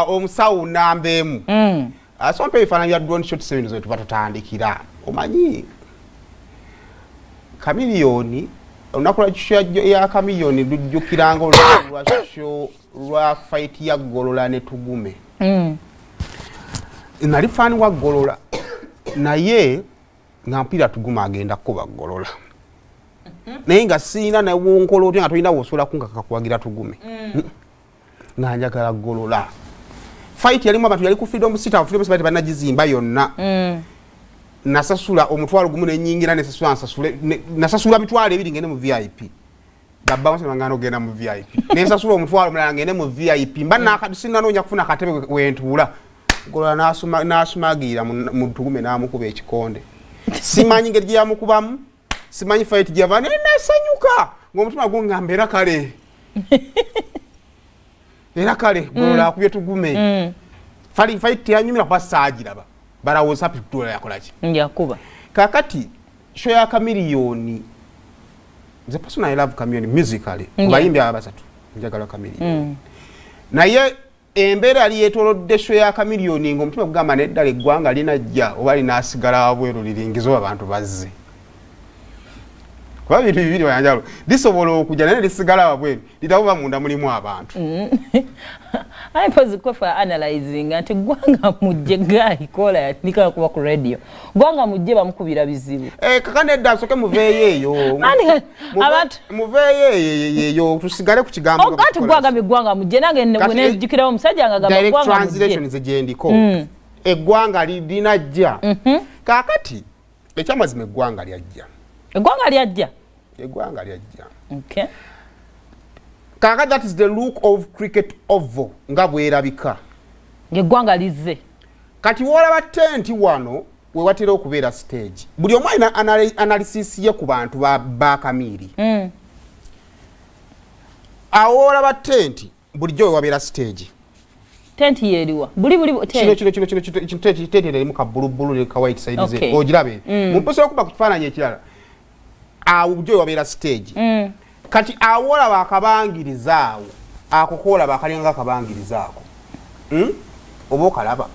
omusawo nambemu asompe bifaananyi bya drone shot seven zo tuba tutandikira omanyi Chameleone onakula ya Chameleone lujjukiranga lwa fight ya Golola ne Tugume nali fani wa Golola naye nga mpira Tugume agenda kuba Golola naye nga sina na wonkolo nga tulina wosola kunkaka kwagira Tugume nga njagala Golola fight yalimu abantu yali ku freedom city banagizimba yonna nasasula omutwalo gumu nenyingira nasasula mitwalo ebiri ngene mu VIP baba wanse ngano genda mu VIP nesasula omutwalo mulala ngene mu VIP mba nakadisina nonya kufuna katebe wentula Golola nasumagira mu Tugume namukuba ekikonde simanyi ngeri yamukubamu simanyi fight gyavane nasanyuka ngomutima gungambera kale era kale Golola akubye Tugume fight yanyumira kwa sajiraba bara was happy to yakola ki yakuba kakati show ya Chameleone the person I love Chameleone musically bayimbi abasatu njagala Chameleone naye embera ali yetolodde show ya Chameleone ngomutima kugamba neddale gwanga linajja obali nasigala abwero liringizo abantu bazze kwa bintu bibiri wanjalo disobolo okujja naye lisigala abwero litabuba munda mulimu abantu I was going for analyzing anti gwanga mujje guy kola yanika kuba ku radio gwanga mujje bamukubira bizibu kakane dasoke muveyeyo abantu muveyeyo tusigale ku kigambo okati gwanga migwanga mujje nange ne jikirawo musajja nga gamba gwanga translation zegendiko eggwanga linajja kakati ekyamazima eggwanga lyajja eggwanga lyajja okay kaka that is the look of cricket oval nga bwerabika ngeggwanga lize kati wolaba tent wano we watera okubeera stage buli omu alina analysis ye ku bantu ba Kamiri awolaba tent bulijjo we wabeera stage tent yeriwa buli tent erimu ka bulubulu ka white side ze ogirabe mumposa okuba ku kifaananyi ekirala awo bulijjo we wabeera stage kati awola bakabangiriza akokola bakalinga kabangirizaako obokalaba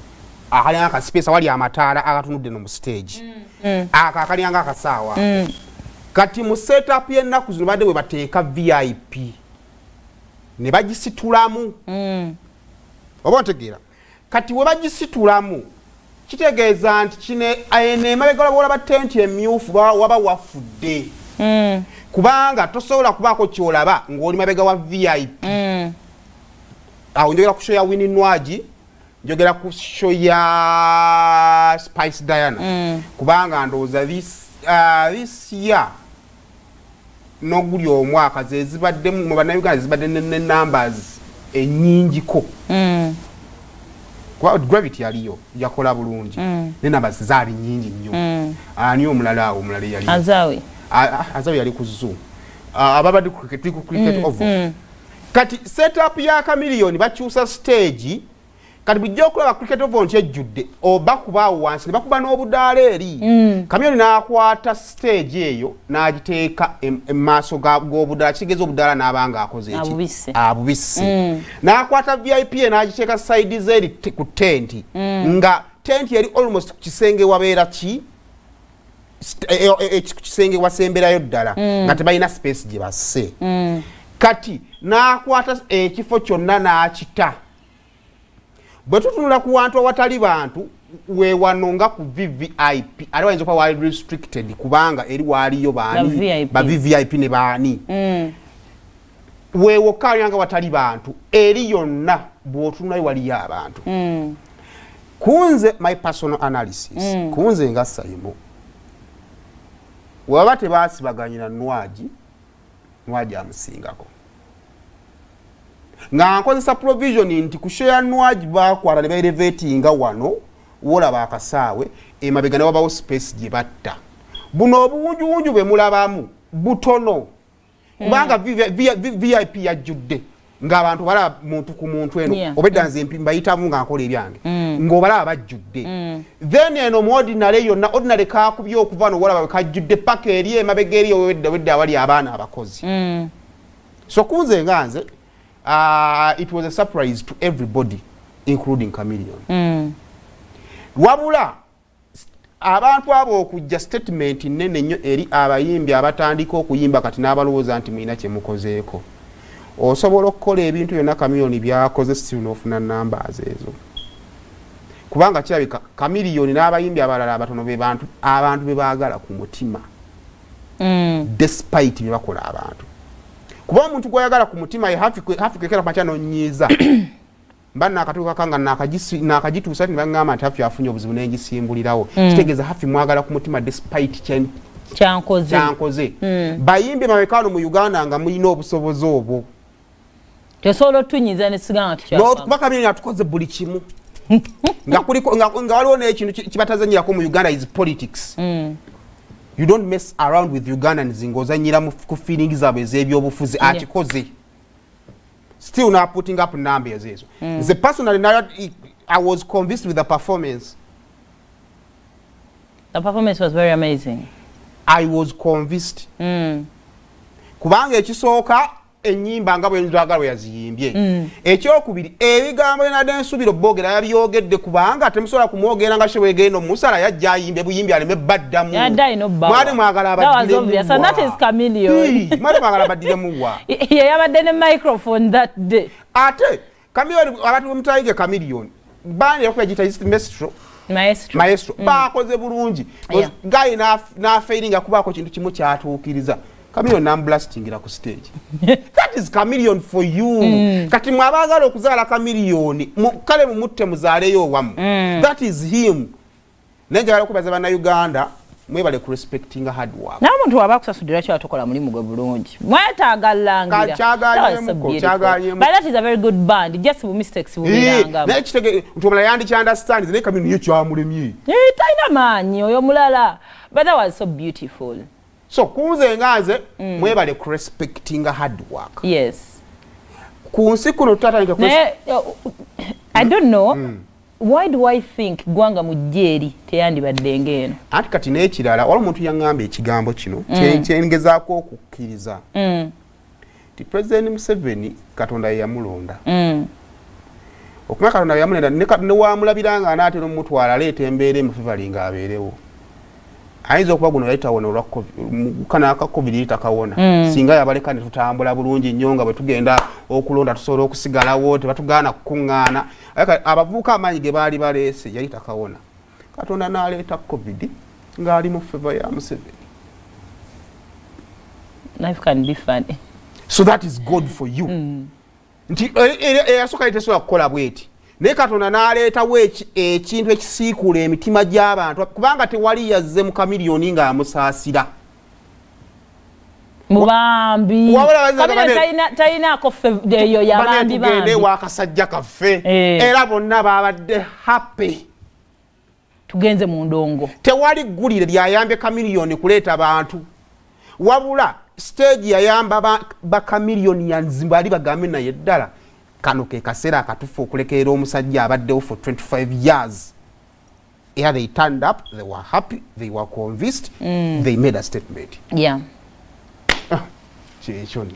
akalinga ka space wali amataala akatunudde no mu stage akalinga akasaawa kati mu setup y'ennaku zino badde bwe bateeka VIP ne bagisitulamu oba ntegeera kati we bagisitulamu kitegeeza nti kine emabega bola batenti emyufu waba wafudde kubanga tosobola kubaako kyolaba ng'oli mabega wa VIP awo njogera ku show ya Winnie Nwagi njogera ku show ya Spice Diana kubanga ndowooza this year n'oguli omwaka ze zibadde mu bannayuganda zibadde ne numbers ennyingiko kuba gravity yaliyo yakola bulungi ne numbers zaali nnyingi nnyo ani omulala awo omulala yaliyo azawe yali ku zoo ababadde ku cricket oval kati setup ya Chameleone bakyusa stage kati bijja okulaba cricket oval nti ejjudde oba kubaawo wansi ne bakuba n'obudaala eri Chameleone n'akwata stage eyo n'agiteeka emaaso g'obudaala kitegeeza obudaala n'abanga akoze eki abubisse n'akwata VIP n'agiteeka side zeri ku tenti nga tenti yali almost ku kisenge wabeera ki kisenge wasemberayo ddala nga tebalina space gye basse kati n'akwata ekifo kyonna n'akita bwe tutunula ku wantu awatali bantu weewano nga ku VVIP ate wayinza okuba wali restricted kubanga eri waaliyo baani ba VVIP ne baani weewokka waliyo nga watali bantu eri yonna bw'otunulayo waliyo abantu kunze my personal analysis kunze nga Saymore waba tebaasibaganyira Nwagi amusingako nga nkozesa provision nti ku show ya Nwagi bakwata ne baelevatinga wano wolaba akasaawe emabega ne wabawo space gye batta buno obuwunjuwunju bwe mulabamu butono kubanga VIP yajjudde ng'abantu balaba muntu ku muntu eno obedda nze mbayitamu nga nkola ebyange ng'obalaba bajjudde then eno mu ordinary yonna ordinary kaakubye okuva no walaba kajjudde paka eri emabega eri wedda awali abaana abakozi so kunze nga nze it was a surprise to everybody including Chameleone. Wabula abantu abo okujja statement nene nnyo eri abayimbi abatandika okuyimba kati n'abalowooza nti mulina kye mukozeeko. Osobola okukola ebintu byonna Chameleone byakoze still n'ofuna numbers ezo. Kubanga kirabika Chameleone n'abayimbi abalala abatono be abantu be baagala ku mutima. Despite bye bakola abantu. Kuba omuntu gwayagala ku mutima ye hafi kwekera pacha nonyiza. Mbana akatuka kanga nakagituusa ati bangamba nti hafi afunye obuzibu n'engisimbulirawo. Kitegeeza hafi mwagala ku mutima despite kyankoze. Bayimbi mabekano mu Uganda nga mulina obusobozi obwo. Tesolo tunyiza ne siganga tukyakwa. No kubaka bino atukoze buli kimu. nga waliwo n'ekintu kibatazanyirako mu Uganda is politics. You don't mess around with Ugandans ng'ozanyira ku feelings zaabwe ez'ebyobufuzi akikoze. Still not putting up numbers ezo. The personally I was convinced with the performance. The performance was very amazing. I was convinced. Kubanga ekisooka enyimba nga bwe njagala yaziyimbye. Ekyokubiri ebigambo nade nsubiro bogera yabyogedde kubanga temusobola kumwogera nga shewegenda omusala yajja ayimbe buyimbi aleme baddamu. Mwali mwagala abadde. So that is Chameleone. Mwali mwagala abadde muwa. Yabadde ne microphone that day. Ate Chameleone abantu bamutayige Chameleone. Bani yakugita Maestro. Bakoze bulungi. Guy na failing akubako kintu kimu kyatuukiriza. Chameleone namblastingira ku stage. That is Chameleone for you. Kati mwabagala okuzaala Chameleone kale mumutte muzaaleyo wamu. That is him. Nenjagala okubaza bana Uganda mwebale ku respecting hard work. Na muntu wabakusasudira kyo atokola mulimu gwe bulungi. Mwetagalangira. But that is a very good band. Just for mistakes bubiranga. Na kitege ntumala yandi understand ne Chameleone yecho amulemye. Taina manyi oyo mulala. But that was so beautiful. So kuze ngaze mwebale ku respecting hard work. Yes. Kunsi kuno tatandika I don't know. Why do I think gwanga mujeri teyandi badengeno? Ati kati n'ekirala wala omuntu yangambe ekigambo kino kyengezaako okukkiriza. Ti President Museveni Katonda yamulonda. Okumanya Katonda yamulonda ne wamulabiranga anaatera omutwala aleeta embeera emufivali nga abeerewo. Ayinza okuba guno yayitawo olwa kana ka COVID litakawona. Singa yabaleka ne tutambula bulungi nnyo nga bwe tugenda okulonda tusobola okusigalawo tebatugaana kukuŋŋaana. Abavubuka amaanyi ge baali baleese yali takawona. Katonda n'aleeta COVID ng'ali mu favor ya Museveni. Life can be funny. So that is good for you. Nti eyasooka yitesobola kukola bweti. Ne Katonda n'aleetawo ekintu ekisiikula emitima gy'abantu kubanga tewali yazze mu Chameleone nga amusaasira. Mubambi. Tayinaako eyo y'abambi bambi. Tugende w'akasajja kaffe. Era bonna baabadde happy. Tugenze mu ndongo. Tewali ggulire lyayambye Chameleone kuleeta bantu. Wabula stage yayamba ba Chameleone yanzimba ali bagambe naye ddala. Kano ke kaseera akatufu okulekerera omusajja abaddewo for 25 years. Yeah, they turned up, they were happy, they were convinced, they made a statement. Yeah.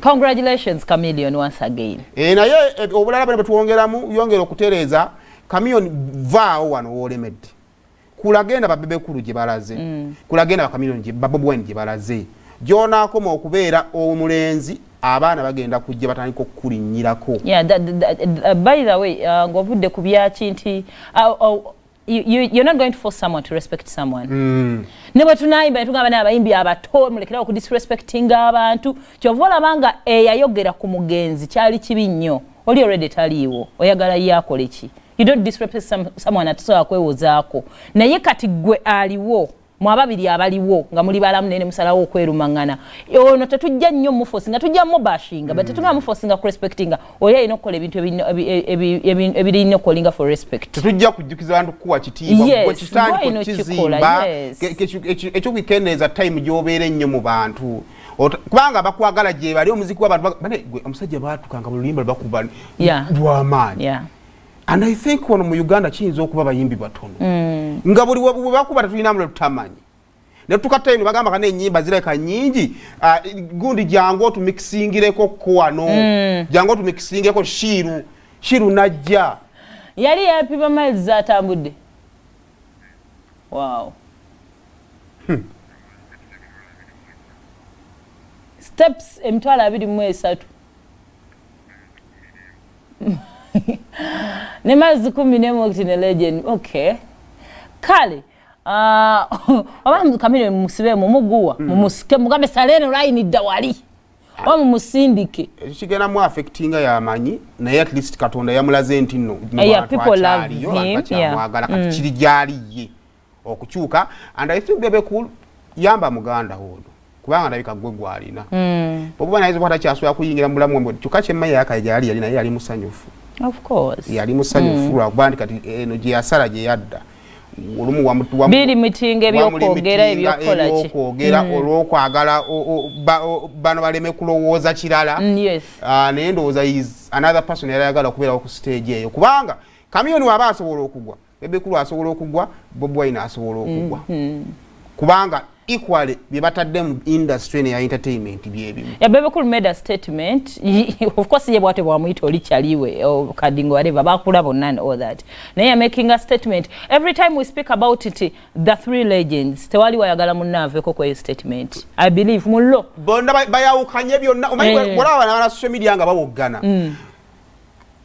Congratulations, Chameleone, once again. Naye obulala bwe tuwongeramu yongera okutereeza Chameleone vaawo wano w'olemedde. Kulagenda babebe kulu gye balaze. Kulagenda ba Chameleone gye Bobi Wine gye balaze. Gy'onaakoma okubeera omulenzi abaana bagenda kujja batandika okukulinnyirako. Yeah, by the way, ng'ovudde ku byaki nti you're not going to force someone to respect someone. Ne bwe tunayimba ne tugamba n'abayimbi abato mulekerawo ku disrespectinga abantu kyova olabanga eyayogera ku mugenzi kyali kibi nnyo oli already taliiwo oyagala ye akole ki. You don't disrespect someone atusobola kwewozaako naye kati gwe aliwo mwababiri abaliwo nga muli balamu nene musalawo okwerumangana ono tetujja nnyo mufosinga tujja mu bashinga but tetugamba mufosinga ku respectinga oyo ayina okukola ebintu ebirina okukolinga for respect. Tetujja kujjukiza abantu kuwa kitiibwa gwe kitandika kizimba ekyokukendeeza time gy'obeera ennyo mu bantu kubanga bakwagala gye bali omuziki w'abantu gwe omusajja baatukanga mu lulimba bakuba lw'amaanyi. And I think wano mu Uganda kiyinza okuba bayimbi batono. Nga buli bakuba tetulina mule tutamanyi. ne tukatta eno bagamba kana ennyimba zireka nnyingi gundi jangu tumixingireko kwano jangu tumixingeko shiru najja yali yapiba miles atambudde wow steps emitwalo 23 ne mazi 10 ne legend okay kale Chameleone musibe mumuguwa mumusike mugambe salene line dawali musindike kigenda mu affectinga yamanyi naye at least katonda yamulaze nti nno people love him mwagala kati kiri jaliye okukyuka and I think bebe cool yamba muganda hono kubanga ndabika gwe gwalina okuba nayizo kwata kyaswa kuyingira mulamu mwe kyuka kyemma yakajali yali naye yali musanyufu of course yali musanyufu lwabandi kati eno gye yasala gye yadda olumu wamutuwa bili mitinge byokwogera ebyokola ki okwogera olwokwagala bano baleme kulowooza kirala yes naye ndowooza is another person yayagala okubeerawo ku stage eyo kubanga Chameleone waba asobola okugwa Bebe Cool asobola okugwa Bobi Wine asobola okugwa kubanga equally byebatadde mu industry ya entertainment byebimu Bebe Cool made a statement of course ye bwate bwamuyita oli chaliwe kadingo whatever bakula bonna and all that naye making a statement every time we speak about it the three legends tewali wayagala munaveko kwa statement I believe mullo bonna bayawukanye byonna omanyi bwala na social media nga bawoggana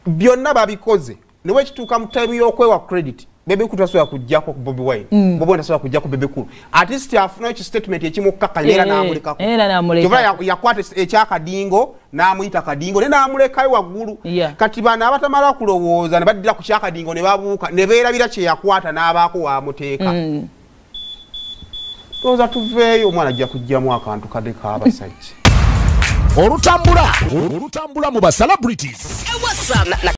byonna babikoze newe kituuka mu time y'okwewa credit Bebe Cool tasobola kujjako ku Bobi Wine Bobi Wine tasobola kujjako Bebe Cool at least afuna eki statement ekimukaka era namulekako yakwata ekyakadingo namuyita kadingo ne namulekayo waggulu kati bana abatamala kulowooza ne baddira ku kyakadingo ne babuuka ne beerabira kye yakwata n'abaako wamuteeka toza tuveeyo omwana ajja kujjamu akantu kadde k'abasajja olutambula mu ba celebrities